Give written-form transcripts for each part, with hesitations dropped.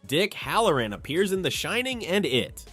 Dick Hallorann appears in The Shining and It.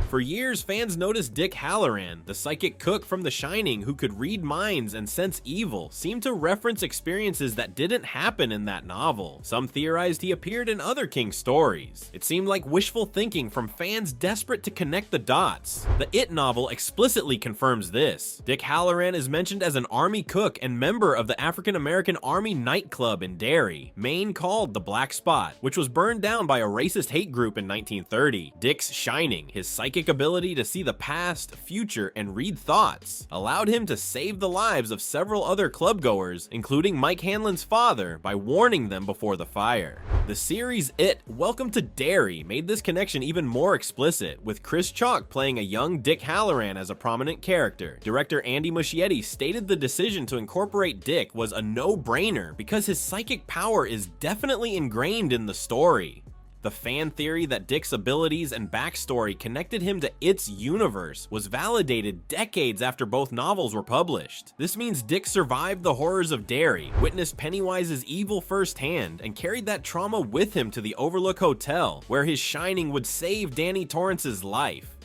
For years, fans noticed Dick Hallorann, the psychic cook from The Shining who could read minds and sense evil, seemed to reference experiences that didn't happen in that novel. Some theorized he appeared in other King stories. It seemed like wishful thinking from fans desperate to connect the dots. The It novel explicitly confirms this. Dick Hallorann is mentioned as an army cook and member of the African American Army nightclub in Derry, Maine, called the Black Spot, which was burned down by a racist hate group in 1930. Dick's shining, his psychic ability to see the past, future, and read thoughts, allowed him to save the lives of several other clubgoers, including Mike Hanlon's father, by warning them before the fire. The series It, Welcome to Derry made this connection even more explicit, with Chris Chalk playing a young Dick Hallorann as a prominent character. Director Andy Muschietti stated the decision to incorporate Dick was a no-brainer because his psychic power is definitely ingrained in the story. The fan theory that Dick's abilities and backstory connected him to It's universe was validated decades after both novels were published. This means Dick survived the horrors of Derry, witnessed Pennywise's evil firsthand, and carried that trauma with him to the Overlook Hotel, where his shining would save Danny Torrance's life.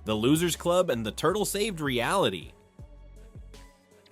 The Losers Club and the Turtle saved reality.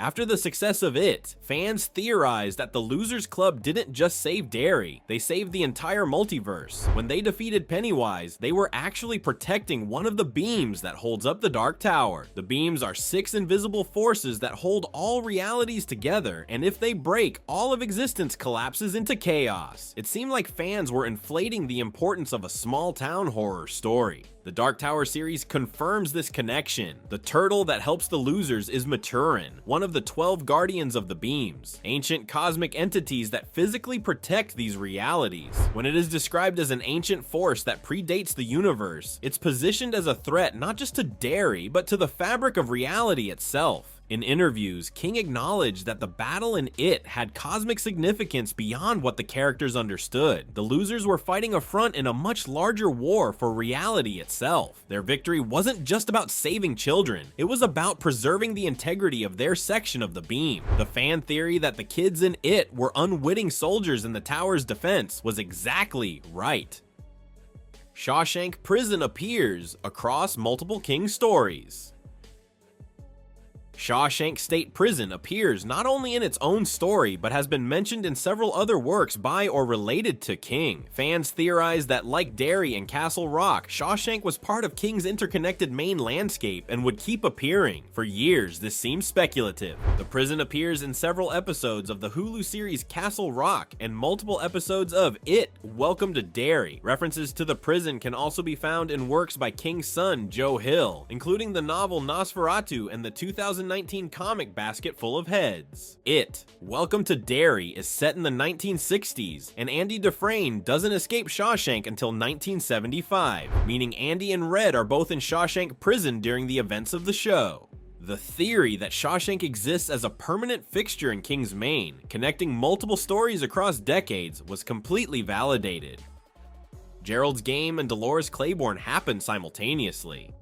After the success of It, fans theorized that the Losers Club didn't just save Derry, they saved the entire multiverse. When they defeated Pennywise, they were actually protecting one of the beams that holds up the Dark Tower. The beams are 6 invisible forces that hold all realities together, and if they break, all of existence collapses into chaos. It seemed like fans were inflating the importance of a small-town horror story. The Dark Tower series confirms this connection. The turtle that helps the losers is Maturin, one of the 12 guardians of the beams, ancient cosmic entities that physically protect these realities. When it is described as an ancient force that predates the universe, it's positioned as a threat not just to Derry, but to the fabric of reality itself. In interviews, King acknowledged that the battle in It had cosmic significance beyond what the characters understood. The losers were fighting a front in a much larger war for reality itself. Their victory wasn't just about saving children, it was about preserving the integrity of their section of the beam. The fan theory that the kids in It were unwitting soldiers in the tower's defense was exactly right. Shawshank Prison appears across multiple King stories. Shawshank State Prison appears not only in its own story, but has been mentioned in several other works by or related to King. Fans theorize that, like Derry and Castle Rock, Shawshank was part of King's interconnected main landscape and would keep appearing. For years, this seems speculative. The prison appears in several episodes of the Hulu series Castle Rock and multiple episodes of It, Welcome to Derry. References to the prison can also be found in works by King's son, Joe Hill, including the novel Nosferatu and the 2019 comic Basket Full of Heads. It, Welcome to Derry is set in the 1960s, and Andy Dufresne doesn't escape Shawshank until 1975, meaning Andy and Red are both in Shawshank Prison during the events of the show. The theory that Shawshank exists as a permanent fixture in King's Main, connecting multiple stories across decades, was completely validated. Gerald's Game and Dolores Claiborne happened simultaneously.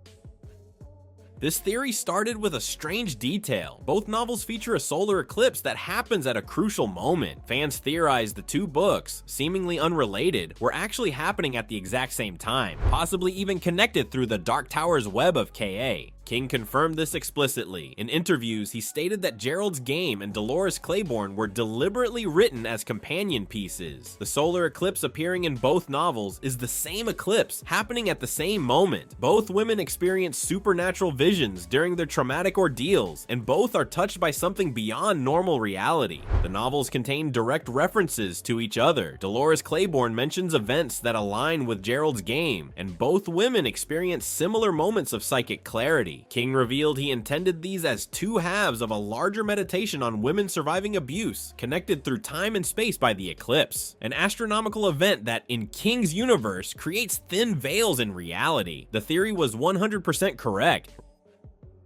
This theory started with a strange detail. Both novels feature a solar eclipse that happens at a crucial moment. Fans theorized the two books, seemingly unrelated, were actually happening at the exact same time, possibly even connected through the Dark Tower's web of Ka. King confirmed this explicitly. In interviews, he stated that Gerald's Game and Dolores Claiborne were deliberately written as companion pieces. The solar eclipse appearing in both novels is the same eclipse, happening at the same moment. Both women experience supernatural visions during their traumatic ordeals, and both are touched by something beyond normal reality. The novels contain direct references to each other. Dolores Claiborne mentions events that align with Gerald's Game, and both women experience similar moments of psychic clarity. King revealed he intended these as two halves of a larger meditation on women surviving abuse, connected through time and space by the eclipse, an astronomical event that, in King's universe, creates thin veils in reality. The theory was 100% correct.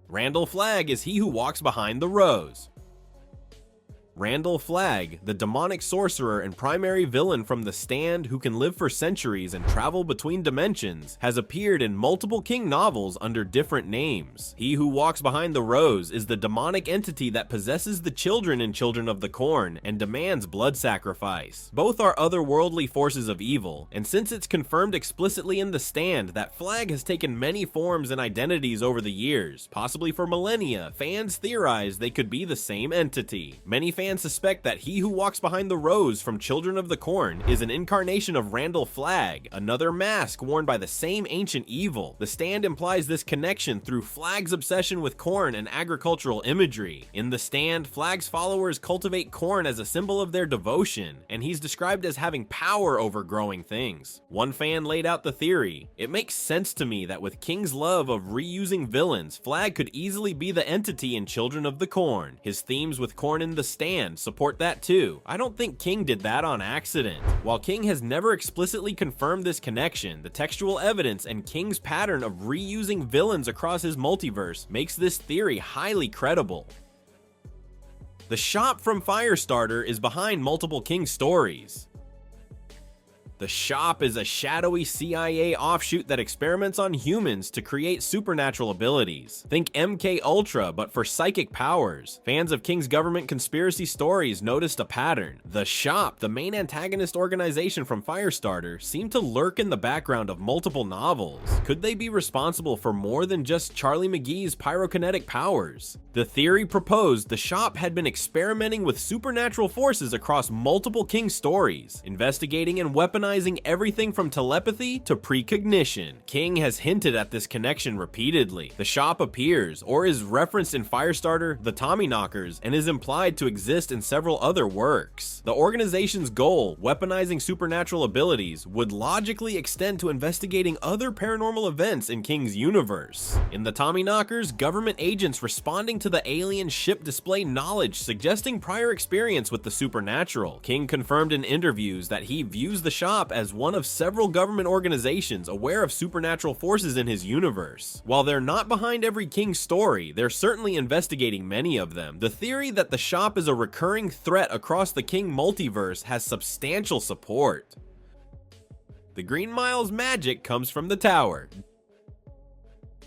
Randall Flagg is he who walks behind the rose. Randall Flagg, the demonic sorcerer and primary villain from The Stand who can live for centuries and travel between dimensions, has appeared in multiple King novels under different names. He Who Walks Behind the Rose is the demonic entity that possesses the children in Children of the Corn and demands blood sacrifice. Both are otherworldly forces of evil, and since it's confirmed explicitly in The Stand that Flagg has taken many forms and identities over the years, possibly for millennia, fans theorize they could be the same entity. Many fans suspect that He Who Walks Behind the Rose from Children of the Corn is an incarnation of Randall Flagg, another mask worn by the same ancient evil. The Stand implies this connection through Flagg's obsession with corn and agricultural imagery. In The Stand, Flagg's followers cultivate corn as a symbol of their devotion, and he's described as having power over growing things. One fan laid out the theory: "It makes sense to me that with King's love of reusing villains, Flagg could easily be the entity in Children of the Corn. His themes with corn in The Stand support that too. I don't think King did that on accident." While King has never explicitly confirmed this connection, the textual evidence and King's pattern of reusing villains across his multiverse makes this theory highly credible. The Shop from Firestarter is behind multiple King stories. The Shop is a shadowy CIA offshoot that experiments on humans to create supernatural abilities. Think MK Ultra, but for psychic powers. Fans of King's government conspiracy stories noticed a pattern. The Shop, the main antagonist organization from Firestarter, seemed to lurk in the background of multiple novels. Could they be responsible for more than just Charlie McGee's pyrokinetic powers? The theory proposed the Shop had been experimenting with supernatural forces across multiple King stories, investigating and weaponizing everything from telepathy to precognition. King has hinted at this connection repeatedly. The Shop appears, or is referenced in Firestarter, The Tommyknockers, and is implied to exist in several other works. The organization's goal, weaponizing supernatural abilities, would logically extend to investigating other paranormal events in King's universe. In The Tommyknockers, government agents responding to the alien ship display knowledge suggesting prior experience with the supernatural. King confirmed in interviews that he views the Shop as one of several government organizations aware of supernatural forces in his universe. While they're not behind every King story, they're certainly investigating many of them. The theory that the Shop is a recurring threat across the King multiverse has substantial support. The Green Mile's magic comes from the Tower.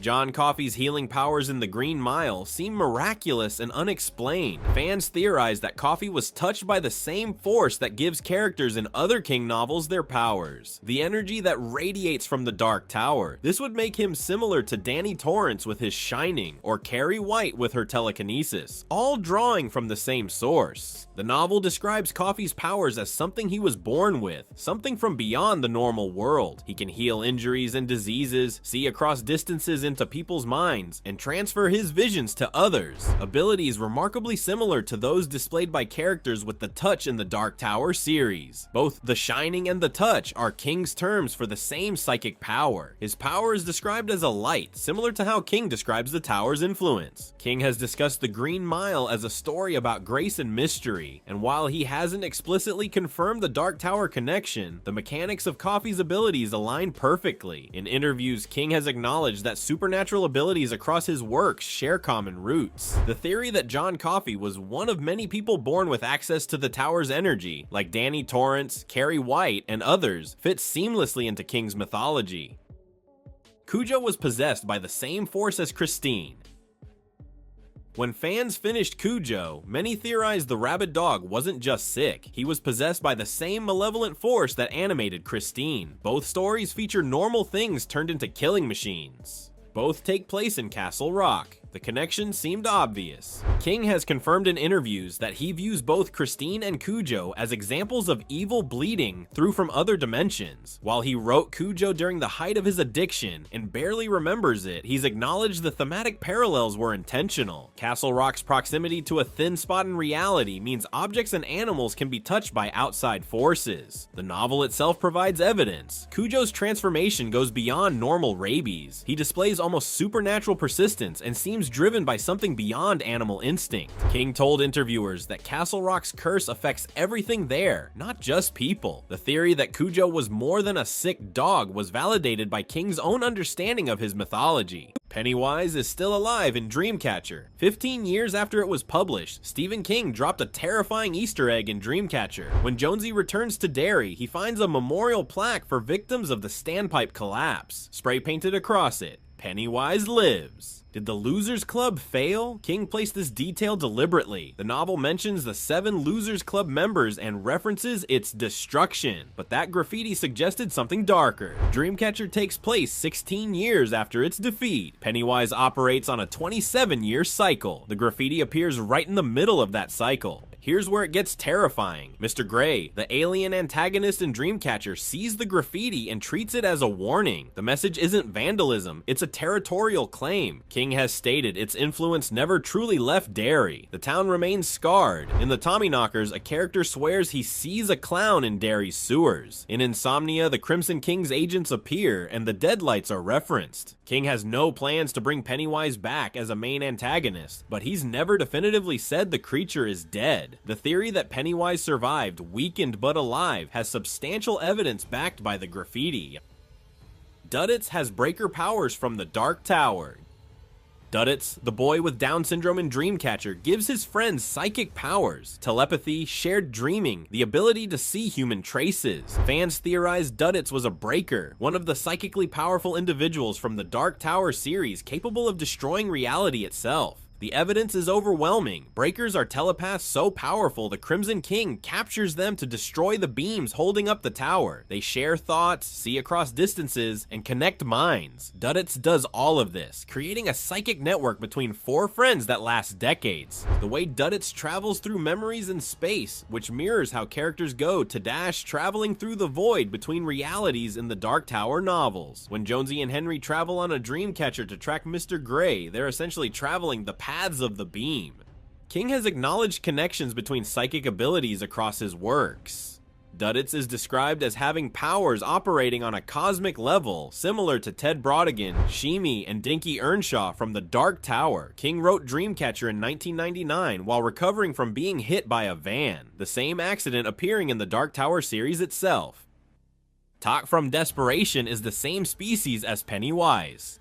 John Coffey's healing powers in the Green Mile seem miraculous and unexplained. Fans theorize that Coffey was touched by the same force that gives characters in other King novels their powers, the energy that radiates from the Dark Tower. This would make him similar to Danny Torrance with his Shining, or Carrie White with her telekinesis, all drawing from the same source. The novel describes Coffey's powers as something he was born with, something from beyond the normal world. He can heal injuries and diseases, see across distances into people's minds, and transfer his visions to others. Abilities remarkably similar to those displayed by characters with the Touch in the Dark Tower series. Both the Shining and the Touch are King's terms for the same psychic power. His power is described as a light, similar to how King describes the Tower's influence. King has discussed the Green Mile as a story about grace and mystery, and while he hasn't explicitly confirmed the Dark Tower connection, the mechanics of Coffey's abilities align perfectly. In interviews, King has acknowledged that supernatural abilities across his works share common roots. The theory that John Coffey was one of many people born with access to the Tower's energy, like Danny Torrance, Carrie White, and others, fits seamlessly into King's mythology. Cujo was possessed by the same force as Christine. When fans finished Cujo, many theorized the rabid dog wasn't just sick, he was possessed by the same malevolent force that animated Christine. Both stories feature normal things turned into killing machines. Both take place in Castle Rock. The connection seemed obvious. King has confirmed in interviews that he views both Christine and Cujo as examples of evil bleeding through from other dimensions. While he wrote Cujo during the height of his addiction and barely remembers it, he's acknowledged the thematic parallels were intentional. Castle Rock's proximity to a thin spot in reality means objects and animals can be touched by outside forces. The novel itself provides evidence. Cujo's transformation goes beyond normal rabies. He displays almost supernatural persistence and seems seems driven by something beyond animal instinct. King told interviewers that Castle Rock's curse affects everything there, not just people. The theory that Cujo was more than a sick dog was validated by King's own understanding of his mythology. Pennywise is still alive in Dreamcatcher. 15 years after it was published, Stephen King dropped a terrifying Easter egg in Dreamcatcher. When Jonesy returns to Derry, he finds a memorial plaque for victims of the standpipe collapse. Spray painted across it, "Pennywise lives." Did the Losers Club fail? King placed this detail deliberately. The novel mentions the 7 Losers Club members and references its destruction, but that graffiti suggested something darker. Dreamcatcher takes place 16 years after its defeat. Pennywise operates on a 27-year cycle. The graffiti appears right in the middle of that cycle. Here's where it gets terrifying. Mr. Gray, the alien antagonist in Dreamcatcher, sees the graffiti and treats it as a warning. The message isn't vandalism, it's a territorial claim. King has stated its influence never truly left Derry. The town remains scarred. In the Tommyknockers, a character swears he sees a clown in Derry's sewers. In Insomnia, the Crimson King's agents appear, and the Deadlights are referenced. King has no plans to bring Pennywise back as a main antagonist, but he's never definitively said the creature is dead. The theory that Pennywise survived, weakened but alive, has substantial evidence backed by the graffiti. Duddits has breaker powers from the Dark Tower. Duddits, the boy with Down syndrome in Dreamcatcher, gives his friends psychic powers, telepathy, shared dreaming, the ability to see human traces. Fans theorized Duddits was a breaker, one of the psychically powerful individuals from the Dark Tower series capable of destroying reality itself. The evidence is overwhelming. Breakers are telepaths so powerful the Crimson King captures them to destroy the beams holding up the tower. They share thoughts, see across distances, and connect minds. Duddits does all of this, creating a psychic network between 4 friends that lasts decades. The way Duddits travels through memories and space, which mirrors how characters go to dash traveling through the void between realities in the Dark Tower novels. When Jonesy and Henry travel on a Dreamcatcher to track Mr. Gray, they're essentially traveling the paths of the beam. King has acknowledged connections between psychic abilities across his works. Duddits is described as having powers operating on a cosmic level, similar to Ted Brautigan, Shimi, and Dinky Earnshaw from the Dark Tower. King wrote Dreamcatcher in 1999 while recovering from being hit by a van, the same accident appearing in the Dark Tower series itself. Tak from Desperation is the same species as Pennywise.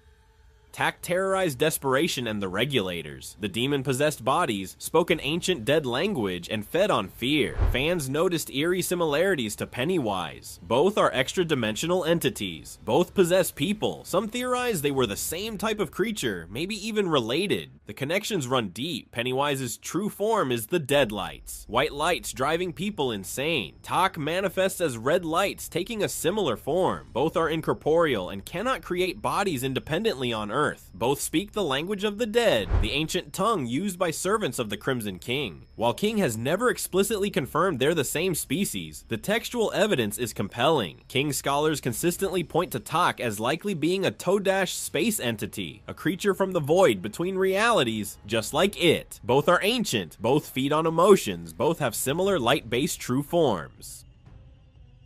Tak terrorized Desperation and the Regulators. The demon-possessed bodies spoke an ancient dead language and fed on fear. Fans noticed eerie similarities to Pennywise. Both are extra-dimensional entities. Both possess people. Some theorize they were the same type of creature, maybe even related. The connections run deep. Pennywise's true form is the Deadlights. White lights driving people insane. Tak manifests as red lights, taking a similar form. Both are incorporeal and cannot create bodies independently on Earth. Both speak the language of the dead, the ancient tongue used by servants of the Crimson King. While King has never explicitly confirmed they're the same species, the textual evidence is compelling. King scholars consistently point to Tak as likely being a Todash space entity, a creature from the void between realities, just like it. Both are ancient, both feed on emotions, both have similar light-based true forms.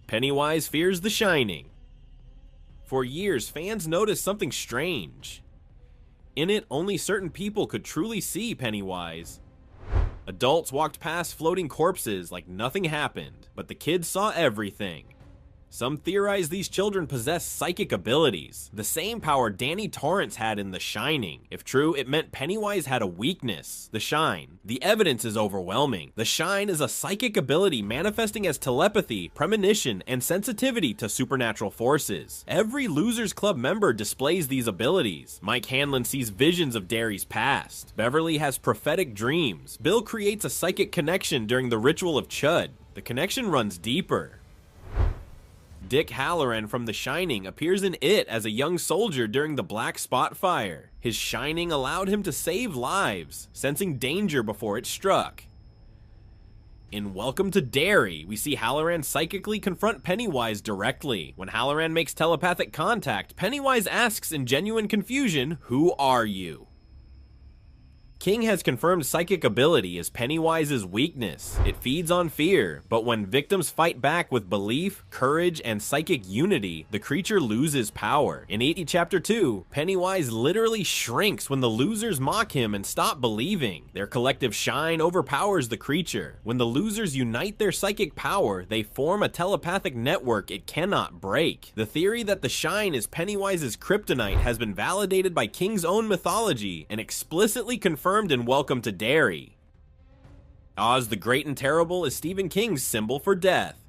Pennywise fears The Shining. For years, fans noticed something strange. In it, only certain people could truly see Pennywise. Adults walked past floating corpses like nothing happened, but the kids saw everything. Some theorize these children possess psychic abilities, the same power Danny Torrance had in The Shining. If true, it meant Pennywise had a weakness, the shine. The evidence is overwhelming. The shine is a psychic ability manifesting as telepathy, premonition, and sensitivity to supernatural forces. Every Losers Club member displays these abilities. Mike Hanlon sees visions of Derry's past. Beverly has prophetic dreams. Bill creates a psychic connection during the ritual of Chud. The connection runs deeper. Dick Hallorann from The Shining appears in It as a young soldier during the Black Spot Fire. His shining allowed him to save lives, sensing danger before it struck. In Welcome to Derry, we see Hallorann psychically confront Pennywise directly. When Hallorann makes telepathic contact, Pennywise asks in genuine confusion, "Who are you?" King has confirmed psychic ability as Pennywise's weakness. It feeds on fear, but when victims fight back with belief, courage, and psychic unity, the creature loses power. In 80 Chapter 2, Pennywise literally shrinks when the losers mock him and stop believing. Their collective shine overpowers the creature. When the losers unite their psychic power, they form a telepathic network it cannot break. The theory that the shine is Pennywise's kryptonite has been validated by King's own mythology and explicitly confirmed in Welcome to Derry. Oz the Great and Terrible is Stephen King's symbol for death.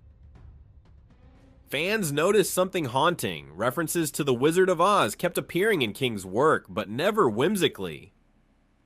Fans noticed something haunting. References to the Wizard of Oz kept appearing in King's work, but never whimsically.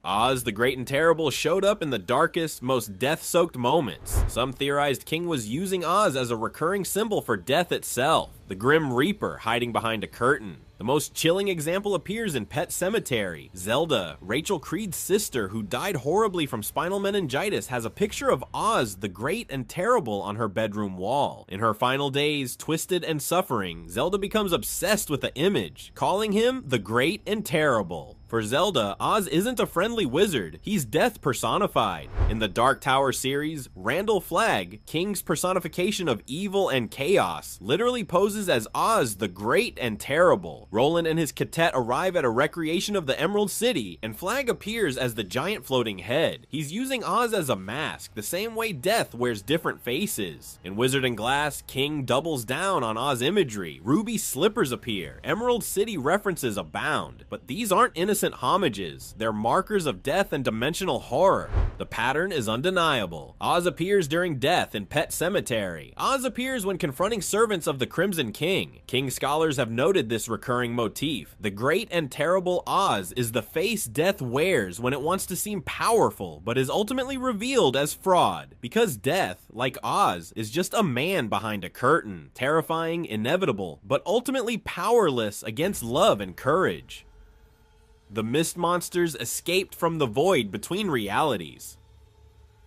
Oz the Great and Terrible showed up in the darkest, most death-soaked moments. Some theorized King was using Oz as a recurring symbol for death itself, the Grim Reaper hiding behind a curtain. The most chilling example appears in Pet Sematary. Zelda, Rachel Creed's sister who died horribly from spinal meningitis, has a picture of Oz the Great and Terrible on her bedroom wall. In her final days, twisted and suffering, Zelda becomes obsessed with the image, calling him the Great and Terrible. For Zelda, Oz isn't a friendly wizard, he's death personified. In the Dark Tower series, Randall Flagg, King's personification of evil and chaos, literally poses as Oz the Great and Terrible. Roland and his quartet arrive at a recreation of the Emerald City, and Flagg appears as the giant floating head. He's using Oz as a mask, the same way Death wears different faces. In Wizard and Glass, King doubles down on Oz imagery. Ruby slippers appear. Emerald City references abound, but these aren't innocent homages. They're markers of death and dimensional horror. The pattern is undeniable. Oz appears during Death in Pet Sematary. Oz appears when confronting servants of the Crimson King. King scholars have noted this recurring motif. The Great and Terrible Oz is the face Death wears when it wants to seem powerful, but is ultimately revealed as fraud. Because Death, like Oz, is just a man behind a curtain, terrifying, inevitable, but ultimately powerless against love and courage. The Mist monsters escaped from the void between realities.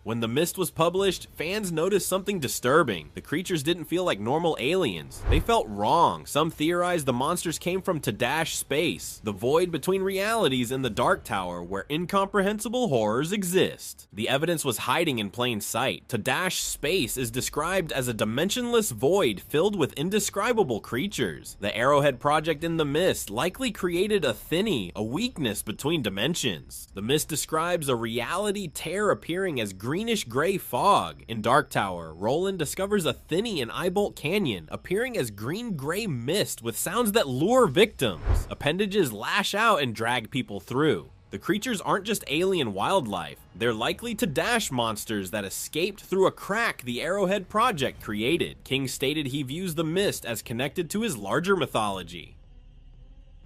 When The Mist was published, fans noticed something disturbing. The creatures didn't feel like normal aliens. They felt wrong. Some theorized the monsters came from Tadash space, the void between realities in the Dark Tower where incomprehensible horrors exist. The evidence was hiding in plain sight. Tadash space is described as a dimensionless void filled with indescribable creatures. The Arrowhead Project in The Mist likely created a thinny, a weakness between dimensions. The Mist describes a reality tear appearing as greenish-gray fog. In Dark Tower, Roland discovers a thinny in Eyebolt Canyon, appearing as green-gray mist with sounds that lure victims. Appendages lash out and drag people through. The creatures aren't just alien wildlife, they're likely Tadash monsters that escaped through a crack the Arrowhead Project created. King stated he views the Mist as connected to his larger mythology.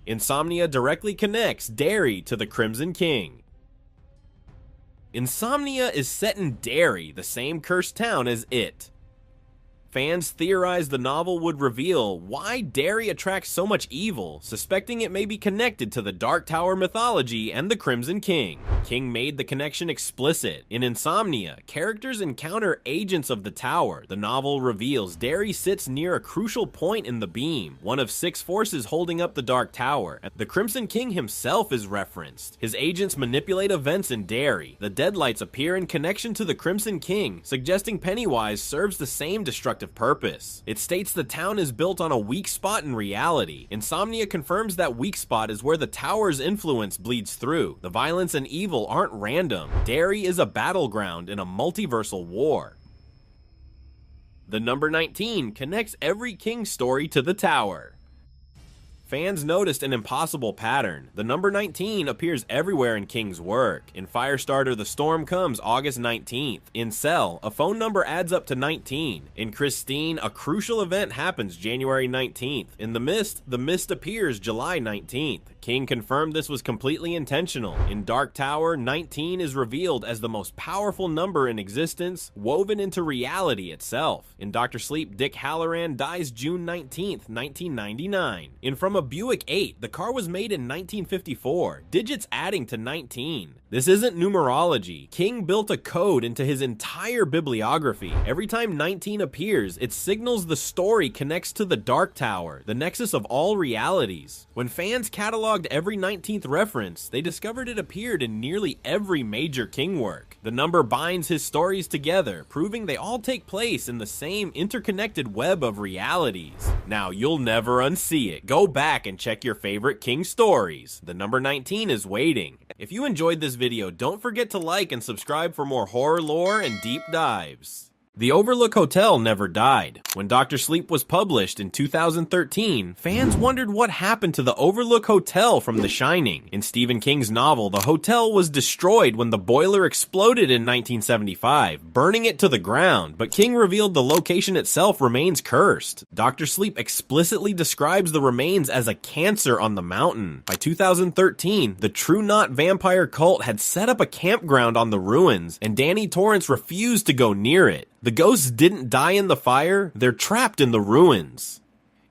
Insomnia directly connects Derry to the Crimson King. Insomnia is set in Derry, the same cursed town as It. Fans theorized the novel would reveal why Derry attracts so much evil, suspecting it may be connected to the Dark Tower mythology and the Crimson King. King made the connection explicit. In Insomnia, characters encounter agents of the tower. The novel reveals Derry sits near a crucial point in the beam, one of 6 forces holding up the Dark Tower. The Crimson King himself is referenced. His agents manipulate events in Derry. The Deadlights appear in connection to the Crimson King, suggesting Pennywise serves the same destructive purpose. It states the town is built on a weak spot in reality. Insomnia confirms that weak spot is where the tower's influence bleeds through. The violence and evil aren't random. Derry is a battleground in a multiversal war. The number 19 connects every King story to the tower. Fans noticed an impossible pattern. The number 19 appears everywhere in King's work. In Firestarter, the storm comes August 19th. In Cell, a phone number adds up to 19. In Christine, a crucial event happens January 19th. In The Mist appears July 19th. King confirmed this was completely intentional. In Dark Tower, 19 is revealed as the most powerful number in existence, woven into reality itself. In Dr. Sleep, Dick Hallorann dies June 19th, 1999. In From a Buick 8, the car was made in 1954, digits adding to 19. This isn't numerology. King built a code into his entire bibliography. Every time 19 appears, it signals the story connects to the Dark Tower, the nexus of all realities. When fans cataloged every 19th reference, they discovered it appeared in nearly every major King work. The number binds his stories together, proving they all take place in the same interconnected web of realities. Now, you'll never unsee it. Go back and check your favorite King stories. The number 19 is waiting. If you enjoyed this video, don't forget to like and subscribe for more horror lore and deep dives. The Overlook Hotel never died. When Dr. Sleep was published in 2013, fans wondered what happened to the Overlook Hotel from The Shining. In Stephen King's novel, the hotel was destroyed when the boiler exploded in 1975, burning it to the ground, but King revealed the location itself remains cursed. Dr. Sleep explicitly describes the remains as a cancer on the mountain. By 2013, the True Knot vampire cult had set up a campground on the ruins, and Danny Torrance refused to go near it. The ghosts didn't die in the fire, they're trapped in the ruins.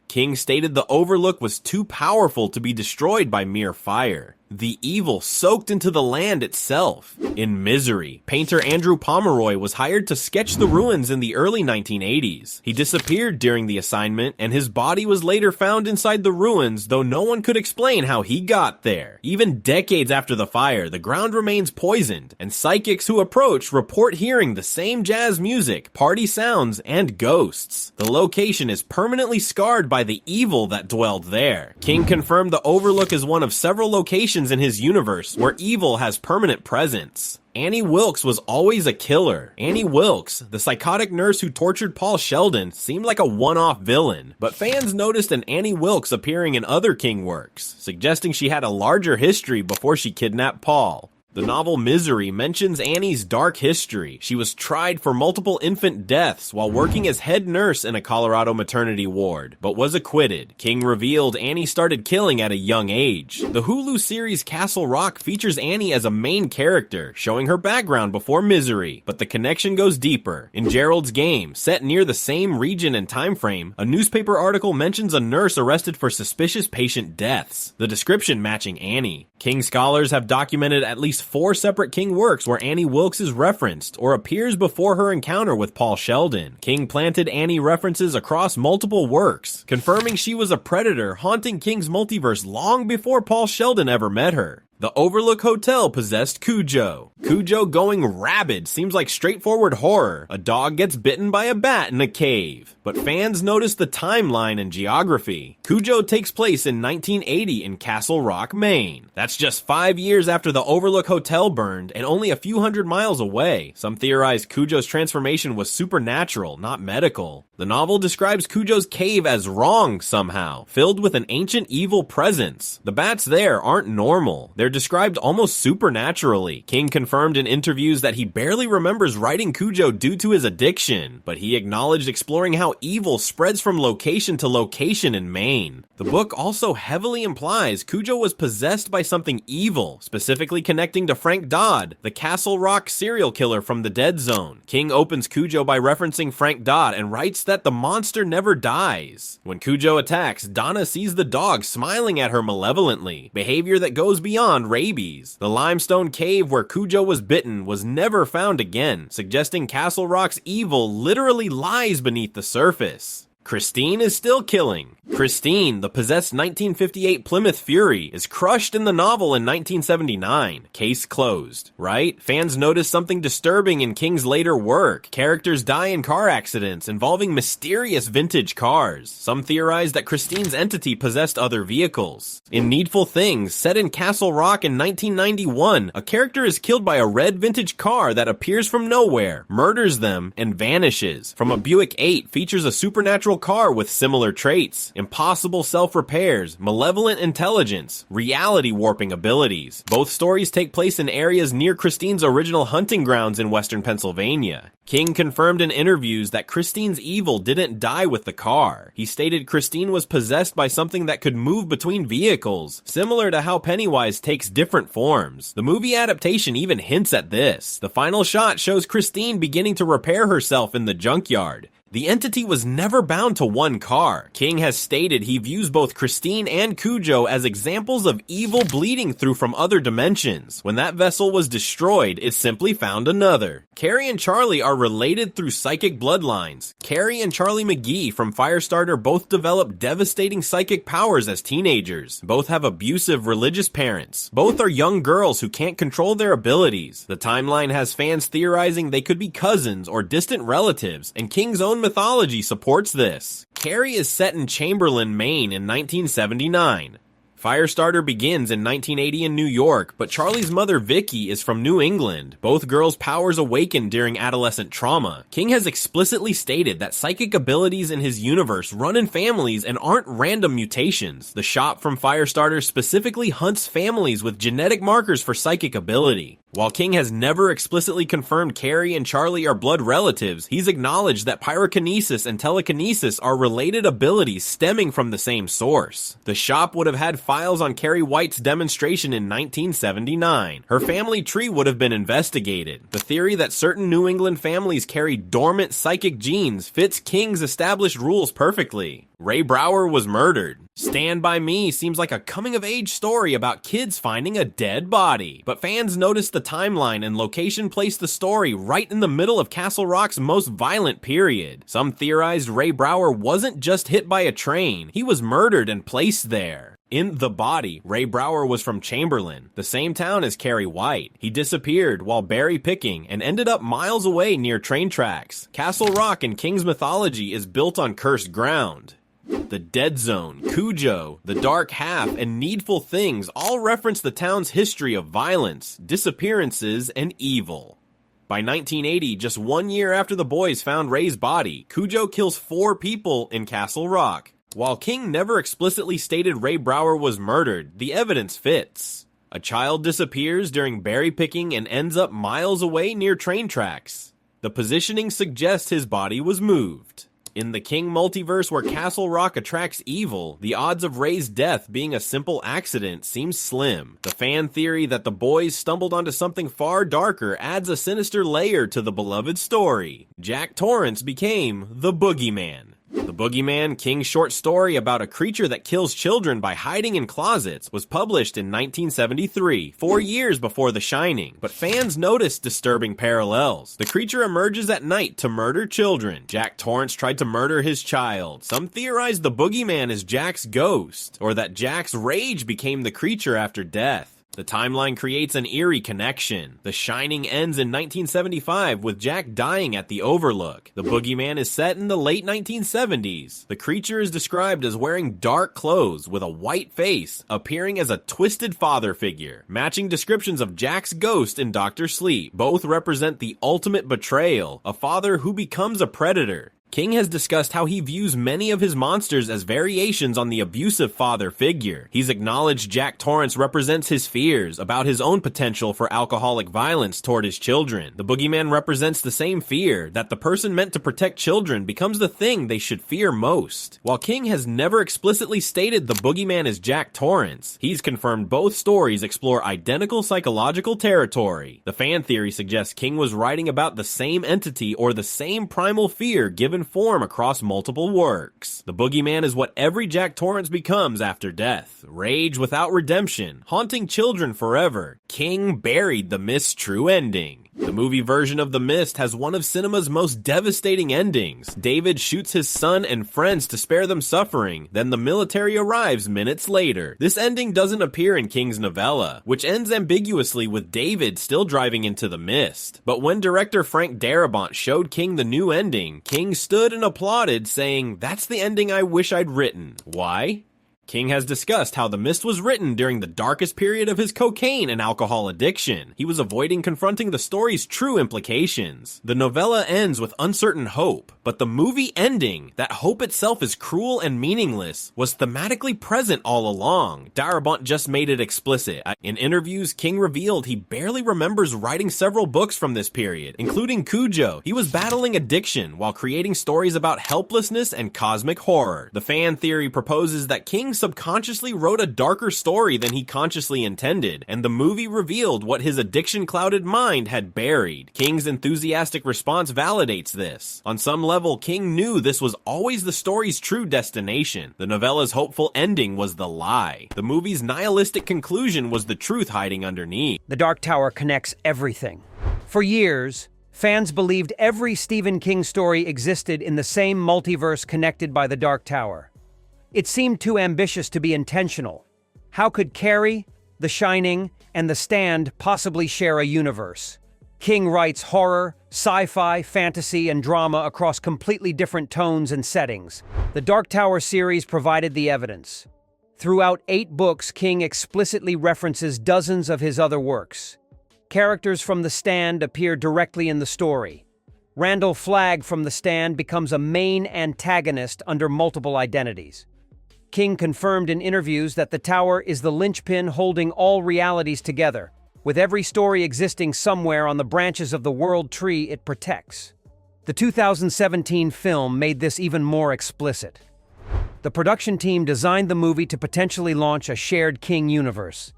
King stated the Overlook was too powerful to be destroyed by mere fire. The evil soaked into the land itself. In Misery, painter Andrew Pomeroy was hired to sketch the ruins in the early 1980s. He disappeared during the assignment, and his body was later found inside the ruins, though no one could explain how he got there. Even decades after the fire, the ground remains poisoned, and psychics who approach report hearing the same jazz music, party sounds, and ghosts. The location is permanently scarred by the evil that dwelled there. King confirmed the Overlook is one of several locations in his universe where evil has permanent presence. Annie Wilkes was always a killer. Annie Wilkes, the psychotic nurse who tortured Paul Sheldon, seemed like a one-off villain, but fans noticed an Annie Wilkes appearing in other King works, suggesting she had a larger history before she kidnapped Paul. The novel Misery mentions Annie's dark history. She was tried for multiple infant deaths while working as head nurse in a Colorado maternity ward, but was acquitted. King revealed Annie started killing at a young age. The Hulu series Castle Rock features Annie as a main character, showing her background before Misery, but the connection goes deeper. In Gerald's Game, set near the same region and time frame, a newspaper article mentions a nurse arrested for suspicious patient deaths, the description matching Annie. King scholars have documented at least 4 separate King works where Annie Wilkes is referenced or appears before her encounter with Paul Sheldon. King planted Annie references across multiple works, confirming she was a predator haunting King's multiverse long before Paul Sheldon ever met her. The Overlook Hotel possessed Cujo. Cujo going rabid seems like straightforward horror. A dog gets bitten by a bat in a cave. But fans notice the timeline and geography. Cujo takes place in 1980 in Castle Rock, Maine. That's just 5 years after the Overlook Hotel burned and only a few hundred miles away. Some theorized Cujo's transformation was supernatural, not medical. The novel describes Cujo's cave as wrong somehow, filled with an ancient evil presence. The bats there aren't normal. They're described almost supernaturally. King confirmed in interviews that he barely remembers writing Cujo due to his addiction, but he acknowledged exploring how evil spreads from location to location in Maine. The book also heavily implies Cujo was possessed by something evil, specifically connecting to Frank Dodd, the Castle Rock serial killer from the Dead Zone. King opens Cujo by referencing Frank Dodd and writes that the monster never dies. When Cujo attacks, Donna sees the dog smiling at her malevolently, behavior that goes beyond rabies. The limestone cave where Cujo was bitten was never found again, suggesting Castle Rock's evil literally lies beneath the surface. Christine is still killing. Christine, the possessed 1958 Plymouth Fury, is crushed in the novel in 1979. Case closed, right? Fans notice something disturbing in King's later work. Characters die in car accidents involving mysterious vintage cars. Some theorize that Christine's entity possessed other vehicles. In Needful Things, set in Castle Rock in 1991, a character is killed by a red vintage car that appears from nowhere, murders them, and vanishes. From a Buick 8 features a supernatural car with similar traits. Impossible self-repairs, malevolent intelligence, reality warping abilities. Both stories take place in areas near Christine's original hunting grounds in western Pennsylvania. King confirmed in interviews that Christine's evil didn't die with the car. He stated Christine was possessed by something that could move between vehicles, similar to how Pennywise takes different forms. The movie adaptation even hints at this. The final shot shows Christine beginning to repair herself in the junkyard. The entity was never bound to one car. King has stated he views both Christine and Cujo as examples of evil bleeding through from other dimensions. When that vessel was destroyed, it simply found another. Carrie and Charlie are related through psychic bloodlines. Carrie and Charlie McGee from Firestarter both developed devastating psychic powers as teenagers. Both have abusive religious parents. Both are young girls who can't control their abilities. The timeline has fans theorizing they could be cousins or distant relatives, and King's own mythology supports this. Carrie is set in Chamberlain, Maine in 1979. Firestarter begins in 1980 in New York, but Charlie's mother Vicky is from New England. Both girls' powers awaken during adolescent trauma. King has explicitly stated that psychic abilities in his universe run in families and aren't random mutations. The shop from Firestarter specifically hunts families with genetic markers for psychic ability. While King has never explicitly confirmed Carrie and Charlie are blood relatives, he's acknowledged that pyrokinesis and telekinesis are related abilities stemming from the same source. The shop would have had files on Carrie White's demonstration in 1979. Her family tree would have been investigated. The theory that certain New England families carry dormant psychic genes fits King's established rules perfectly. Ray Brower was murdered. Stand By Me seems like a coming-of-age story about kids finding a dead body. But fans noticed the timeline and location placed the story right in the middle of Castle Rock's most violent period. Some theorized Ray Brower wasn't just hit by a train, he was murdered and placed there. In The Body, Ray Brower was from Chamberlain, the same town as Carrie White. He disappeared while berry picking and ended up miles away near train tracks. Castle Rock in King's mythology is built on cursed ground. The Dead Zone, Cujo, The Dark Half, and Needful Things all reference the town's history of violence, disappearances, and evil. By 1980, just 1 year after the boys found Ray's body, Cujo kills 4 people in Castle Rock. While King never explicitly stated Ray Brower was murdered, the evidence fits. A child disappears during berry picking and ends up miles away near train tracks. The positioning suggests his body was moved. In the King multiverse where Castle Rock attracts evil, the odds of Ray's death being a simple accident seems slim. The fan theory that the boys stumbled onto something far darker adds a sinister layer to the beloved story. Jack Torrance became the Boogeyman. The Boogeyman, King's short story about a creature that kills children by hiding in closets, was published in 1973, 4 years before The Shining, but fans noticed disturbing parallels. The creature emerges at night to murder children. Jack Torrance tried to murder his child. Some theorized the Boogeyman is Jack's ghost, or that Jack's rage became the creature after death. The timeline creates an eerie connection. The Shining ends in 1975 with Jack dying at the Overlook. The Boogeyman is set in the late 1970s. The creature is described as wearing dark clothes with a white face, appearing as a twisted father figure, matching descriptions of Jack's ghost in Dr. Sleep. Both represent the ultimate betrayal, a father who becomes a predator. King has discussed how he views many of his monsters as variations on the abusive father figure. He's acknowledged Jack Torrance represents his fears about his own potential for alcoholic violence toward his children. The Boogeyman represents the same fear, that the person meant to protect children becomes the thing they should fear most. While King has never explicitly stated the Boogeyman is Jack Torrance, he's confirmed both stories explore identical psychological territory. The fan theory suggests King was writing about the same entity or the same primal fear given form across multiple works. The Boogeyman is what every Jack Torrance becomes after death. Rage without redemption, haunting children forever. King buried the Mist's true ending. The movie version of The Mist has one of cinema's most devastating endings. David shoots his son and friends to spare them suffering, then the military arrives minutes later. This ending doesn't appear in King's novella, which ends ambiguously with David still driving into the mist. But when director Frank Darabont showed King the new ending, King stood and applauded, saying, "That's the ending I wish I'd written." Why? King has discussed how The Mist was written during the darkest period of his cocaine and alcohol addiction. He was avoiding confronting the story's true implications. The novella ends with uncertain hope, but the movie ending, that hope itself is cruel and meaningless, was thematically present all along. Darabont just made it explicit. In interviews, King revealed he barely remembers writing several books from this period, including Cujo. He was battling addiction while creating stories about helplessness and cosmic horror. The fan theory proposes that King subconsciously wrote a darker story than he consciously intended, and the movie revealed what his addiction-clouded mind had buried. King's enthusiastic response validates this. On some level, King knew this was always the story's true destination. The novella's hopeful ending was the lie. The movie's nihilistic conclusion was the truth hiding underneath. The Dark Tower connects everything. For years, fans believed every Stephen King story existed in the same multiverse connected by the Dark Tower. It seemed too ambitious to be intentional. How could Carrie, The Shining, and The Stand possibly share a universe? King writes horror, sci-fi, fantasy, and drama across completely different tones and settings. The Dark Tower series provided the evidence. Throughout 8 books, King explicitly references dozens of his other works. Characters from The Stand appear directly in the story. Randall Flagg from The Stand becomes a main antagonist under multiple identities. King confirmed in interviews that the Tower is the linchpin holding all realities together, with every story existing somewhere on the branches of the world tree it protects. The 2017 film made this even more explicit. The production team designed the movie to potentially launch a shared King universe.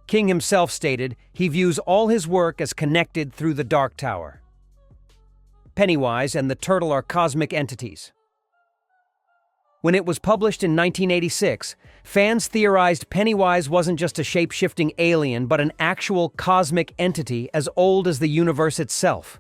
King himself stated he views all his work as connected through the Dark Tower. Pennywise and the Turtle are cosmic entities. When it was published in 1986, fans theorized Pennywise wasn't just a shape-shifting alien, but an actual cosmic entity as old as the universe itself.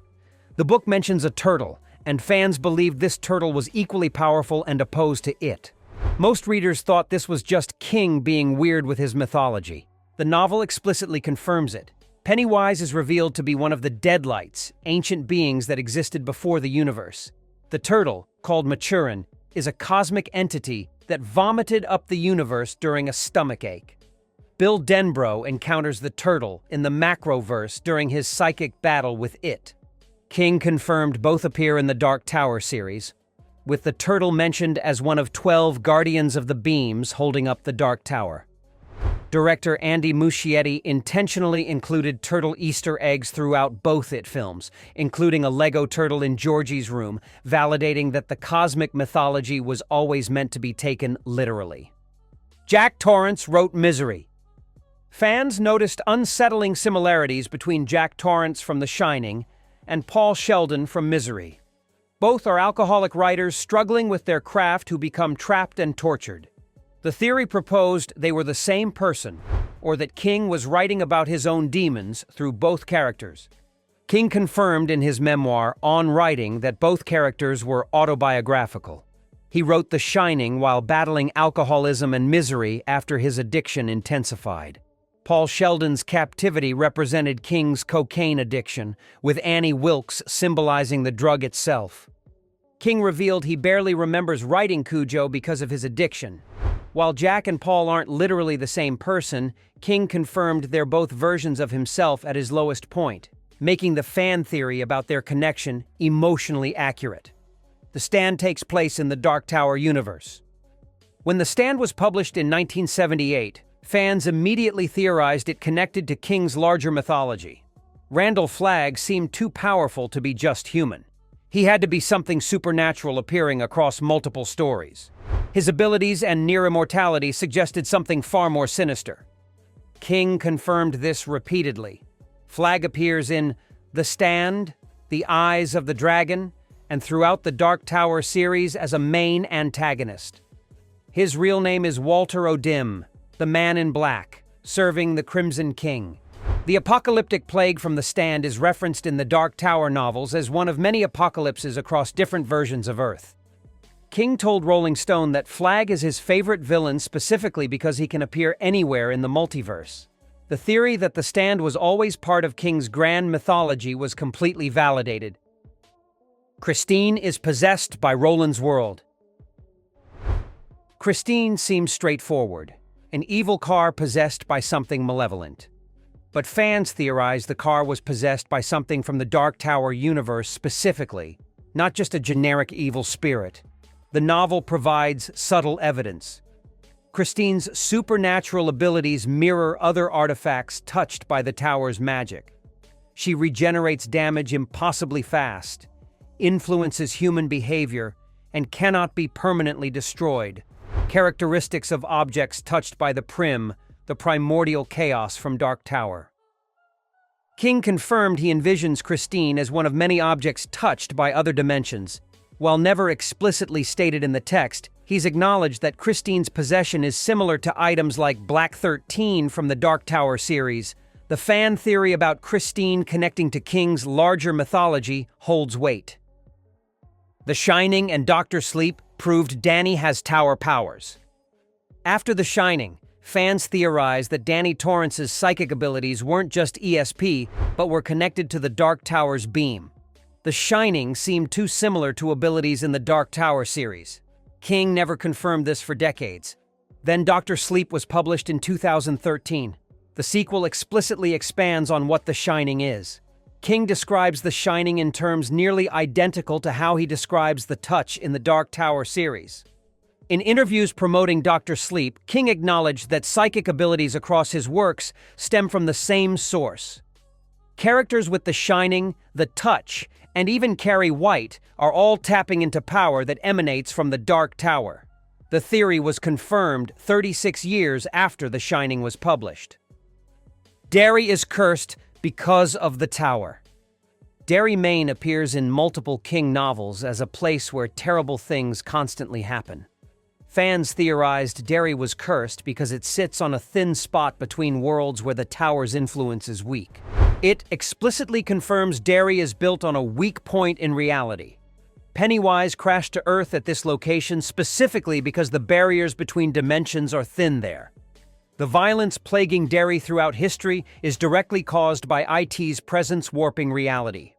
The book mentions a turtle, and fans believed this turtle was equally powerful and opposed to it. Most readers thought this was just King being weird with his mythology. The novel explicitly confirms it. Pennywise is revealed to be one of the Deadlights, ancient beings that existed before the universe. The turtle, called Maturin, is a cosmic entity that vomited up the universe during a stomachache. Bill Denbrough encounters the turtle in the Macroverse during his psychic battle with it. King confirmed both appear in the Dark Tower series, with the turtle mentioned as one of 12 Guardians of the Beams holding up the Dark Tower. Director Andy Muschietti intentionally included turtle Easter eggs throughout both It films, including a Lego turtle in Georgie's room, validating that the cosmic mythology was always meant to be taken literally. Jack Torrance wrote Misery. Fans noticed unsettling similarities between Jack Torrance from The Shining and Paul Sheldon from Misery. Both are alcoholic writers struggling with their craft who become trapped and tortured. The theory proposed they were the same person, or that King was writing about his own demons through both characters. King confirmed in his memoir, On Writing, that both characters were autobiographical. He wrote The Shining while battling alcoholism and misery after his addiction intensified. Paul Sheldon's captivity represented King's cocaine addiction, with Annie Wilkes symbolizing the drug itself. King revealed he barely remembers writing Cujo because of his addiction. While Jack and Paul aren't literally the same person, King confirmed they're both versions of himself at his lowest point, making the fan theory about their connection emotionally accurate. The Stand takes place in the Dark Tower universe. When The Stand was published in 1978, fans immediately theorized it connected to King's larger mythology. Randall Flagg seemed too powerful to be just human. He had to be something supernatural appearing across multiple stories. His abilities and near immortality suggested something far more sinister. King confirmed this repeatedly. Flagg appears in The Stand, The Eyes of the Dragon, and throughout the Dark Tower series as a main antagonist. His real name is Walter O'Dim, the Man in Black, serving the Crimson King. The apocalyptic plague from The Stand is referenced in the Dark Tower novels as one of many apocalypses across different versions of Earth. King told Rolling Stone that Flagg is his favorite villain specifically because he can appear anywhere in the multiverse. The theory that The Stand was always part of King's grand mythology was completely validated. Christine is possessed by Roland's world. Christine seems straightforward, an evil car possessed by something malevolent. But fans theorize the car was possessed by something from the Dark Tower universe specifically, not just a generic evil spirit. The novel provides subtle evidence. Christine's supernatural abilities mirror other artifacts touched by the tower's magic. She regenerates damage impossibly fast, influences human behavior, and cannot be permanently destroyed. Characteristics of objects touched by the Prim, the primordial chaos from Dark Tower. King confirmed he envisions Christine as one of many objects touched by other dimensions. While never explicitly stated in the text, he's acknowledged that Christine's possession is similar to items like Black 13 from the Dark Tower series. The fan theory about Christine connecting to King's larger mythology holds weight. The Shining and Dr. Sleep proved Danny has tower powers. After The Shining, fans theorized that Danny Torrance's psychic abilities weren't just ESP, but were connected to the Dark Tower's beam. The Shining seemed too similar to abilities in the Dark Tower series. King never confirmed this for decades. Then Dr. Sleep was published in 2013. The sequel explicitly expands on what The Shining is. King describes The Shining in terms nearly identical to how he describes the Touch in the Dark Tower series. In interviews promoting Dr. Sleep, King acknowledged that psychic abilities across his works stem from the same source. Characters with The Shining, the Touch, and even Carrie White are all tapping into power that emanates from the Dark Tower. The theory was confirmed 36 years after The Shining was published. Derry is cursed because of the tower. Derry, Maine appears in multiple King novels as a place where terrible things constantly happen. Fans theorized Derry was cursed because it sits on a thin spot between worlds where the tower's influence is weak. It explicitly confirms Derry is built on a weak point in reality. Pennywise crashed to Earth at this location specifically because the barriers between dimensions are thin there. The violence plaguing Derry throughout history is directly caused by IT's presence warping reality.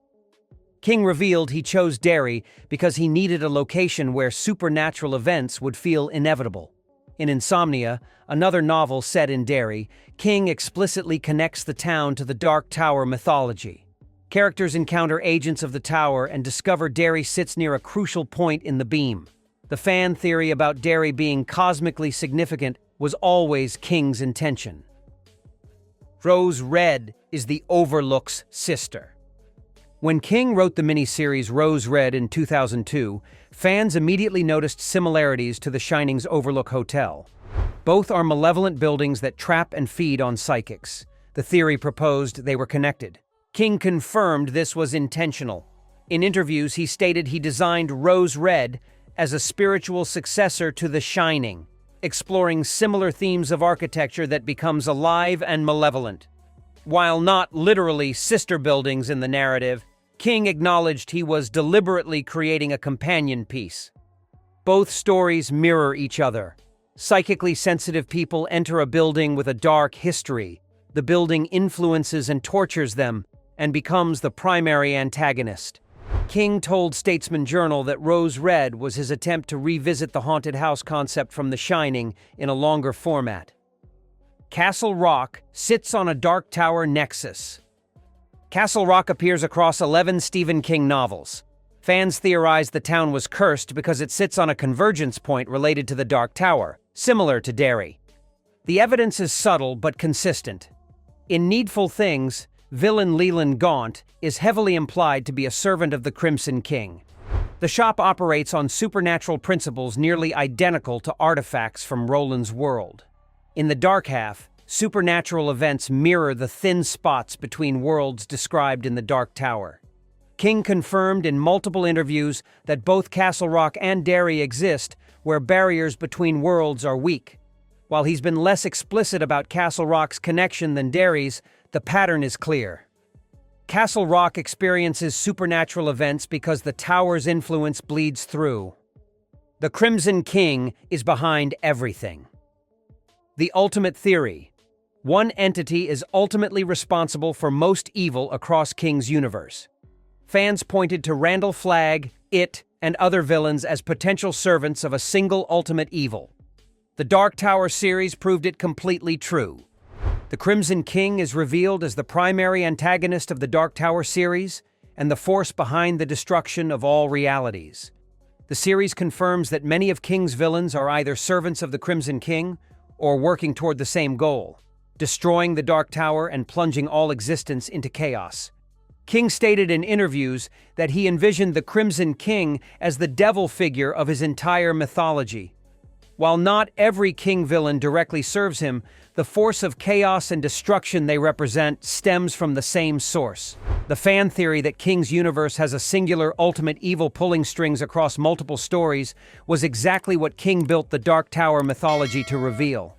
King revealed he chose Derry because he needed a location where supernatural events would feel inevitable. In Insomnia, another novel set in Derry, King explicitly connects the town to the Dark Tower mythology. Characters encounter agents of the tower and discover Derry sits near a crucial point in the beam. The fan theory about Derry being cosmically significant was always King's intention. Rose Red is the Overlook's sister. When King wrote the miniseries Rose Red in 2002, fans immediately noticed similarities to The Shining's Overlook Hotel. Both are malevolent buildings that trap and feed on psychics. The theory proposed they were connected. King confirmed this was intentional. In interviews, he stated he designed Rose Red as a spiritual successor to The Shining, exploring similar themes of architecture that becomes alive and malevolent. While not literally sister buildings in the narrative, King acknowledged he was deliberately creating a companion piece. Both stories mirror each other. Psychically sensitive people enter a building with a dark history. The building influences and tortures them and becomes the primary antagonist. King told Statesman Journal that Rose Red was his attempt to revisit the haunted house concept from The Shining in a longer format. Castle Rock sits on a Dark Tower nexus. Castle Rock appears across 11 Stephen King novels. Fans theorize the town was cursed because it sits on a convergence point related to the Dark Tower, similar to Derry. The evidence is subtle but consistent. In Needful Things, villain Leland Gaunt is heavily implied to be a servant of the Crimson King. The shop operates on supernatural principles nearly identical to artifacts from Roland's world. In the Dark Half, supernatural events mirror the thin spots between worlds described in the Dark Tower. King confirmed in multiple interviews that both Castle Rock and Derry exist where barriers between worlds are weak. While he's been less explicit about Castle Rock's connection than Derry's, the pattern is clear. Castle Rock experiences supernatural events because the tower's influence bleeds through. The Crimson King is behind everything. The ultimate theory. One entity is ultimately responsible for most evil across King's universe. Fans pointed to Randall Flagg, It, and other villains as potential servants of a single ultimate evil. The Dark Tower series proved it completely true. The Crimson King is revealed as the primary antagonist of the Dark Tower series and the force behind the destruction of all realities. The series confirms that many of King's villains are either servants of the Crimson King or working toward the same goal, destroying the Dark Tower and plunging all existence into chaos. King stated in interviews that he envisioned the Crimson King as the devil figure of his entire mythology. While not every King villain directly serves him, the force of chaos and destruction they represent stems from the same source. The fan theory that King's universe has a singular ultimate evil pulling strings across multiple stories was exactly what King built the Dark Tower mythology to reveal.